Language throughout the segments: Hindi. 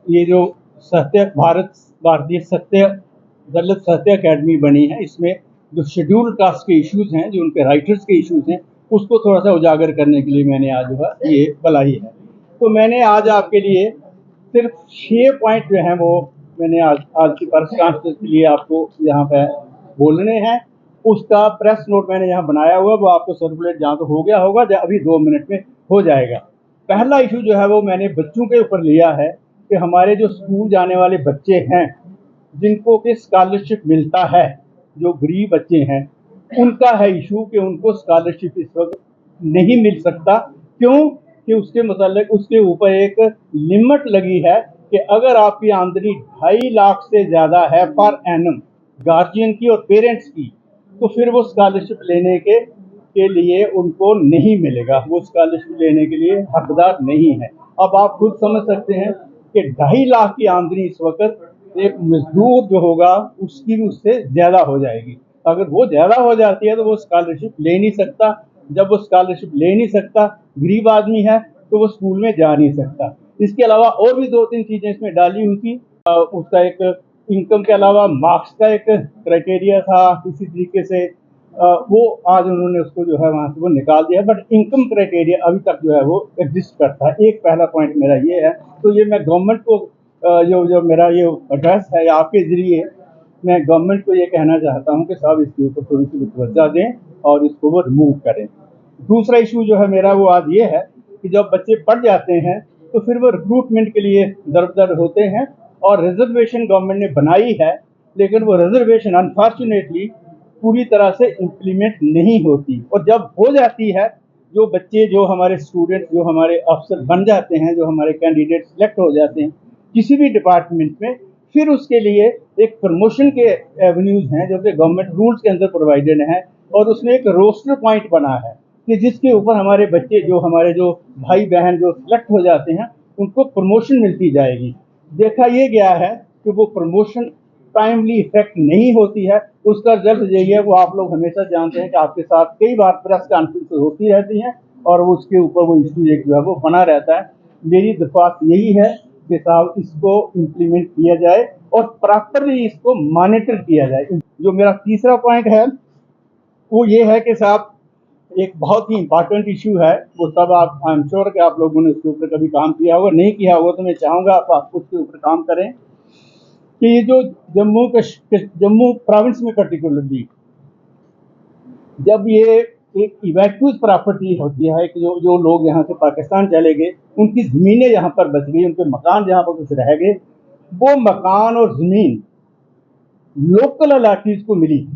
ये जो भारतीय सत्य दलित साहित्य अकेडमी बनी है, इसमें जो शेड्यूल्ड कास्ट के इश्यूज हैं, जो उनके राइटर्स के इश्यूज हैं, उसको थोड़ा सा उजागर करने के लिए मैंने आज जो है ये बुलाई है। तो मैंने आज आपके लिए सिर्फ 6 पॉइंट जो हैं वो मैंने आज की प्रेस कॉन्फ्रेंस के लिए आपको यहाँ पे बोलने हैं। उसका प्रेस नोट मैंने यहाँ बनाया हुआ, वो आपको सर्कुलेट जहाँ तो हो गया होगा, अभी 2 मिनट में हो जाएगा। पहला इशू जो है वो मैंने बच्चों के ऊपर लिया है कि हमारे जो स्कूल जाने वाले बच्चे हैं, जिनको कि स्कॉलरशिप मिलता है, जो गरीब बच्चे हैं, उनका है इशू कि उनको स्कॉलरशिप इस वक्त नहीं मिल सकता। क्यों? कि उसके मतलब उसके ऊपर एक लिमिट लगी है कि अगर आपकी आमदनी 2.5 लाख से ज़्यादा है पर एनम गार्जियन की और पेरेंट्स की, तो फिर वो स्कॉलरशिप लेने के लिए उनको नहीं मिलेगा, वो स्कॉलरशिप लेने के लिए हकदार नहीं है। अब आप खुद समझ सकते हैं कि 2.5 लाख की आमदनी इस वक्त एक मजदूर जो होगा उसकी भी उससे ज़्यादा हो जाएगी। अगर वो ज़्यादा हो जाती है तो वो स्कॉलरशिप ले नहीं सकता। जब वो स्कॉलरशिप ले नहीं सकता, गरीब आदमी है, तो वो स्कूल में जा नहीं सकता। इसके अलावा और भी 2-3 चीज़ें इसमें डाली हुई थी। उसका एक इनकम के अलावा मार्क्स का एक क्राइटेरिया था, इसी तरीके से वो आज उन्होंने उसको जो है वहाँ से वो निकाल दिया, बट इनकम क्राइटेरिया अभी तक जो है वो एग्जिस्ट करता है। एक पहला पॉइंट मेरा ये है। तो ये मैं गवर्नमेंट को जो मेरा ये एड्रेस है, आपके जरिए मैं गवर्नमेंट को ये कहना चाहता हूँ कि साहब इसके ऊपर थोड़ी सी तवज्जो दें और इसको वो रिमूव करें। दूसरा इशू जो है मेरा वो आज ये है कि जब बच्चे पढ़ जाते हैं तो फिर वो रिक्रूटमेंट के लिए दर होते हैं, और रिजर्वेशन गवर्नमेंट ने बनाई है, लेकिन वो रिजर्वेशन अनफॉर्चुनेटली पूरी तरह से इम्प्लीमेंट नहीं होती। और जब हो जाती है, जो बच्चे, जो हमारे स्टूडेंट, जो हमारे अफसर बन जाते हैं, जो हमारे कैंडिडेट सिलेक्ट हो जाते हैं किसी भी डिपार्टमेंट में, फिर उसके लिए एक प्रमोशन के एवेन्यूज हैं जो कि गवर्नमेंट रूल्स के अंदर प्रोवाइडेड हैं, और उसमें एक रोस्टर पॉइंट बना है कि जिसके ऊपर हमारे बच्चे, जो हमारे जो भाई बहन जो सिलेक्ट हो जाते हैं, उनको प्रमोशन मिलती जाएगी। देखा ये गया है कि वो प्रमोशन टाइमली इफेक्ट नहीं होती है। उसका रिजल्ट यही है, वो आप लोग हमेशा जानते हैं कि आपके साथ कई बार प्रेस कॉन्फ्रेंस होती रहती हैं और वो उसके ऊपर वो इशू एक जो है वो बना रहता है। मेरी दरख्वास्त यही है कि साहब इसको इम्प्लीमेंट किया जाए और प्रॉपरली इसको मॉनिटर किया जाए। जो मेरा तीसरा पॉइंट है वो ये है कि साहब एक बहुत ही इम्पोर्टेंट इशू है, वो सब आप, आई एम श्योर कि आप लोगों ने उसके ऊपर कभी काम किया होगा, नहीं किया होगा तो मैं चाहूँगा आप उसके ऊपर काम करें कि ये जो जम्मू प्रोविंस में पर्टिकुलरली जब ये एक इवैक्यूज प्रॉपर्टी होती है कि जो लोग यहाँ से पाकिस्तान चले गए, उनकी ज़मीनें यहाँ पर बच गई, उनके मकान जहाँ पर कुछ रह गए, वो मकान और ज़मीन लोकल अलाटीज को मिली।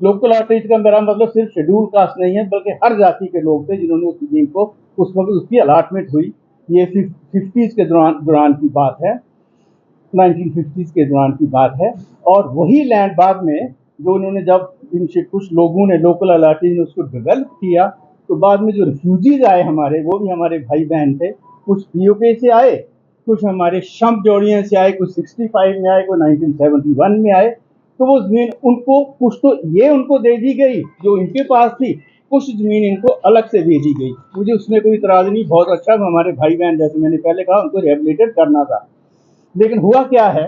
लोकल अलाटीज का मेरा मतलब सिर्फ शेड्यूल कास्ट नहीं है, बल्कि हर जाति के लोग थे जिन्होंने उस ज़मीन को उस वक्त उसकी अलाटमेंट हुई। ये 50s के दौरान की बात है, 1950s के दौरान की बात है। और वही लैंड बाद में जो उन्होंने, जब इनसे कुछ लोगों ने, लोकल अलाटीज ने उसको डेवलप किया, तो बाद में जो रिफ्यूजीज आए हमारे, वो भी हमारे भाई बहन थे। कुछ पीओके से आए, कुछ हमारे शम्प जोड़ियाँ से आए, कुछ 65 में आए, कोई 1971 में आए। तो वो जमीन उनको कुछ तो ये उनको दे दी गई जो इनके पास थी, कुछ जमीन इनको अलग से दे दी गई। मुझे उसमें कोई इतराज नहीं, बहुत अच्छा, हमारे भाई बहन, जैसे मैंने पहले कहा, उनको रिहेबिलिटेट करना था। लेकिन हुआ क्या है,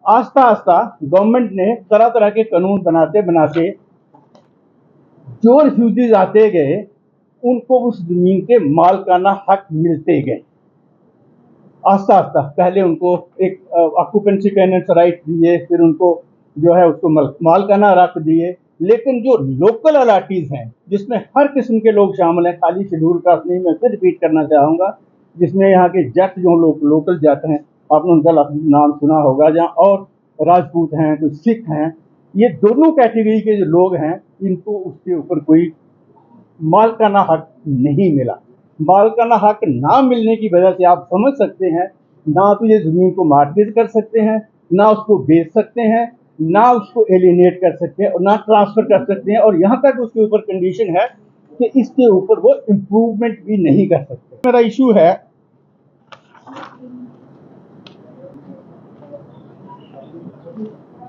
आस्ता आस्ता गवर्नमेंट ने तरह तरह के कानून बनाते बनाते जो रिफ्यूजीज आते गए, उनको उस जमीन के मालकाना हक मिलते गए। आस्ता आस्ता पहले उनको एक ऑक्यूपेंसी टेनेंट्स राइट दिए, फिर उनको जो है उसको मालकाना हक दिए। लेकिन जो लोकल अलाटीज हैं, जिसमें हर किस्म के लोग शामिल हैं, खाली शेड्यूल कास्ट नहीं, मैं फिर रिपीट करना चाहूँगा, जिसमें यहाँ के जट, जो लोकल जट हैं, आपने उनका नाम सुना होगा, जहाँ और राजपूत हैं, कुछ सिख हैं, ये दोनों कैटेगरी के जो लोग हैं, इनको उसके ऊपर कोई मालकाना हक नहीं मिला। मालकाना हक ना मिलने की वजह से आप समझ सकते हैं, ना तो ये ज़मीन को मार्केट कर सकते हैं, ना उसको बेच सकते हैं, ना उसको एलिनेट कर सकते हैं, और ना ट्रांसफ़र कर सकते हैं, और यहाँ तक उसके ऊपर कंडीशन है कि इसके ऊपर वो इम्प्रूवमेंट भी नहीं कर सकते। मेरा इशू है,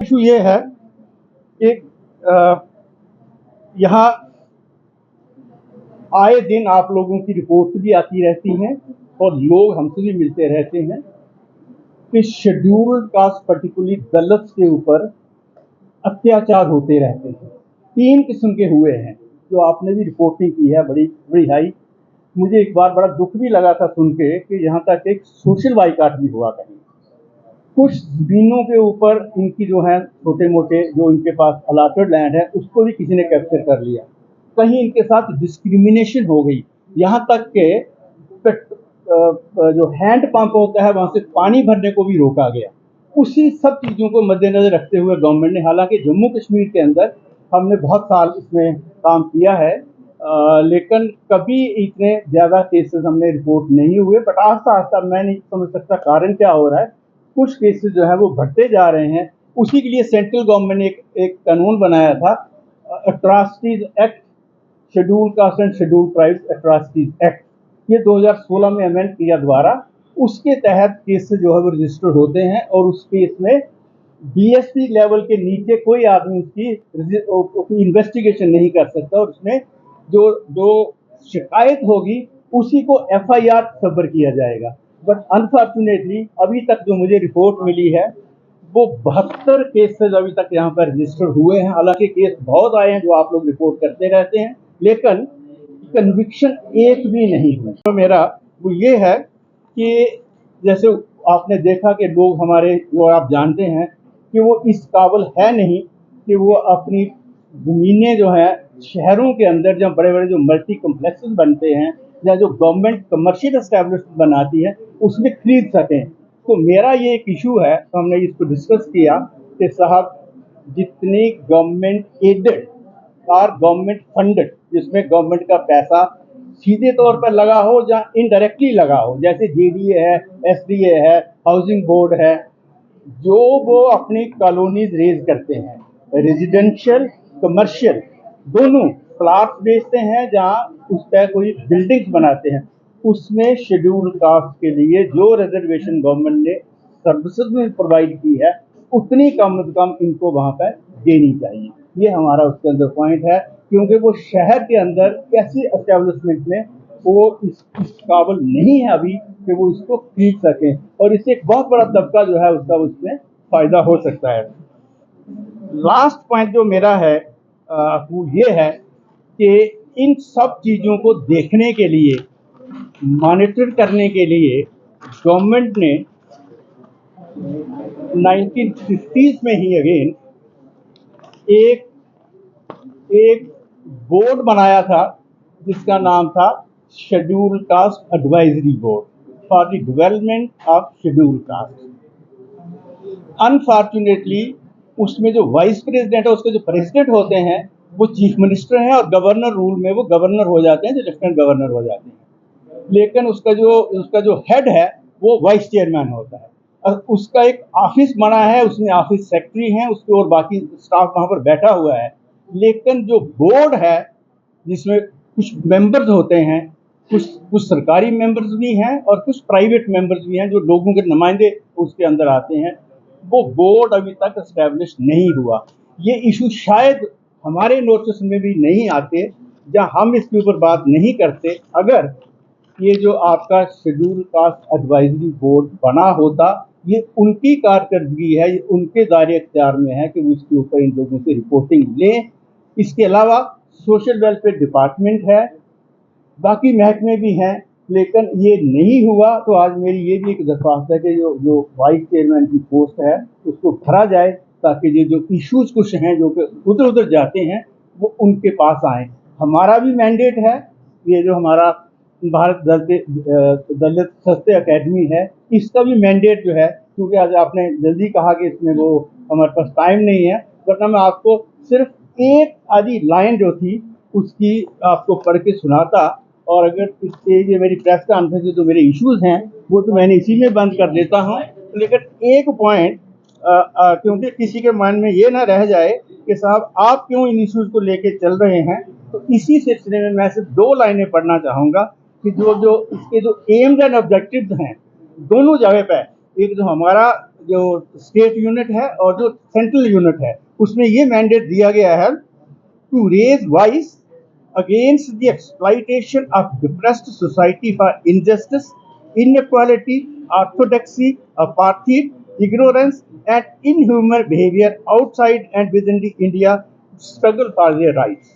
इशू ये है कि यहाँ आए दिन आप लोगों की रिपोर्ट भी आती रहती हैं और लोग हमसे भी मिलते रहते हैं कि शेड्यूल्ड कास्ट पर्टिकुलरली दलित के ऊपर अत्याचार होते रहते हैं। 3 किस्म के हुए हैं जो आपने भी रिपोर्टिंग की है, बड़ी बड़ी हाई। मुझे एक बार बड़ा दुख भी लगा था सुन के कि यहाँ तक एक सोशल बाइकाट भी हुआ कहीं। कुछ जमीनों के ऊपर इनकी जो है छोटे मोटे जो इनके पास अलाटेड लैंड है उसको भी किसी ने कैप्चर कर लिया। कहीं इनके साथ डिस्क्रिमिनेशन हो गई, यहाँ तक के जो हैंड पंप होता है वहां से पानी भरने को भी रोका गया। उसी सब चीज़ों को मद्देनजर रखते हुए गवर्नमेंट ने, हालांकि जम्मू कश्मीर के अंदर हमने बहुत साल इसमें काम किया है, लेकिन कभी इतने ज़्यादा केसेस हमने रिपोर्ट नहीं हुए। बट आस्ता आस्ता मैं नहीं समझ सकता कारण क्या हो रहा है, कुछ केसेस जो है वो बढ़ते जा रहे हैं। उसी के लिए सेंट्रल गवर्नमेंट ने एक कानून बनाया था, atrocities act, schedule caste and schedule tribes atrocities act. ये 2016 में अमेंड किया द्वारा, उसके तहत केस जो है वो रजिस्टर होते हैं और उस केस में डीएसपी लेवल के नीचे कोई आदमी उसकी इन्वेस्टिगेशन नहीं कर सकता और उसमें जो जो शिकायत होगी उसी को एफआईआर सबर किया जाएगा। बट अनफॉर्चुनेटली अभी तक जो मुझे रिपोर्ट मिली है वो 72 केसेस अभी तक यहाँ पर रजिस्टर हुए हैं। हालांकि केस बहुत आए हैं जो आप लोग रिपोर्ट करते रहते हैं, लेकिन कन्विक्शन एक भी नहीं हुई। तो मेरा वो ये है कि जैसे आपने देखा कि लोग हमारे जो आप जानते हैं कि वो इस काबिल है नहीं कि वो अपनी ज़मीनें जो हैं शहरों के अंदर जब बड़े बड़े जो मल्टी कम्प्लेक्सेस बनते हैं या जो गवर्नमेंट कमर्शियल एस्टेब्लिशमेंट बनाती है उसमें खरीद सकें। तो मेरा ये एक इशू है, तो हमने इसको डिस्कस किया कि साहब जितनी गवर्नमेंट एडेड और गवर्नमेंट फंडेड, जिसमें गवर्नमेंट का पैसा सीधे तौर पर लगा हो या इनडायरेक्टली लगा हो, जैसे जेडीए है, एसडीए है, हाउसिंग बोर्ड है, जो वो अपनी कॉलोनीज रेज करते हैं, रेजिडेंशियल कमर्शियल दोनों प्लाट बेचते हैं जहाँ उस पर कोई बिल्डिंग्स बनाते हैं, उसमें शेड्यूल कास्ट के लिए जो रिजर्वेशन गवर्नमेंट ने सर्विसेज में प्रोवाइड की है उतनी कम से कम इनको वहाँ पर देनी चाहिए। ये हमारा उसके अंदर पॉइंट है, क्योंकि वो शहर के अंदर ऐसी एस्टेब्लिशमेंट में वो इस काबिल नहीं है अभी कि वो इसको खरीद सकें, और इससे एक बहुत बड़ा तबका जो है उसका उसमें फायदा हो सकता है। लास्ट पॉइंट जो मेरा है वो ये है कि इन सब चीज़ों को देखने के लिए, मॉनिटर करने के लिए गवर्नमेंट ने 1950s में ही अगेन एक बोर्ड बनाया था जिसका नाम था schedule caste advisory board for the development of schedule caste. Unfortunately उसमें जो वाइस प्रेसिडेंट है, उसके जो प्रेसिडेंट होते हैं वो चीफ मिनिस्टर हैं और गवर्नर रूल में वो गवर्नर हो जाते हैं, जो लेफ्टिनेंट गवर्नर हो जाते हैं। लेकिन उसका जो हेड है वो वाइस चेयरमैन होता है और उसका एक ऑफिस बना है, उसमें ऑफिस सेक्रेटरी हैं उसके और बाकी स्टाफ वहाँ पर बैठा हुआ है। लेकिन जो बोर्ड है जिसमें कुछ मेंबर्स होते हैं, कुछ सरकारी मेंबर्स भी हैं और कुछ प्राइवेट मेंबर्स भी हैं जो लोगों के नुमाइंदे उसके अंदर आते हैं, वो बोर्ड अभी तक एस्टेब्लिश नहीं हुआ। ये इशू शायद हमारे नोटिस में भी नहीं आते या हम इसके ऊपर बात नहीं करते। अगर ये जो आपका शेड्यूल कास्ट एडवाइजरी बोर्ड बना होता, ये उनकी कारकर्दगी है, ये उनके दायरे इख्तियार में है कि वो इसके ऊपर इन लोगों से रिपोर्टिंग लें। इसके अलावा सोशल वेलफेयर डिपार्टमेंट है, बाकी महकमे भी हैं, लेकिन ये नहीं हुआ। तो आज मेरी ये भी एक दरख्वास्त है कि जो वाइस चेयरमैन की पोस्ट है उसको भरा जाए, ताकि ये जो इश्यूज कुछ हैं जो कि उधर उधर जाते हैं वो उनके पास आए। हमारा भी मैंडेट है, ये जो हमारा भारत दलित सत्य अकेडमी है, इसका भी मैंडेट जो है, क्योंकि आज आपने जल्दी कहा कि इसमें वो हमारे पास टाइम नहीं है, वरना मैं आपको सिर्फ एक आधी लाइन जो थी उसकी आपको पढ़ के सुनाता। और अगर इसके ये मेरी प्रेस कॉन्फ्रेंस जो मेरे इश्यूज हैं वो तो मैंने इसी में बंद कर देता हूँ, लेकिन एक पॉइंट क्योंकि किसी के मन में ये ना रह जाए कि साहब आप क्यों इन इश्यूज को लेके चल रहे हैं, तो इसी सिलसिले में मैं सिर्फ 2 लाइनें पढ़ना चाहूँगा कि जो इसके जो एम्स एंड ऑब्जेक्टिव्स हैं दोनों जगह पे, एक जो हमारा जो स्टेट यूनिट है और जो सेंट्रल यूनिट है, उसमें ये मैंडेट दिया गया है to raise voice against the exploitation of depressed society for injustice, inequality orthodoxy, apartheid, ignorance, and inhuman behavior outside and within the India struggle for their rights.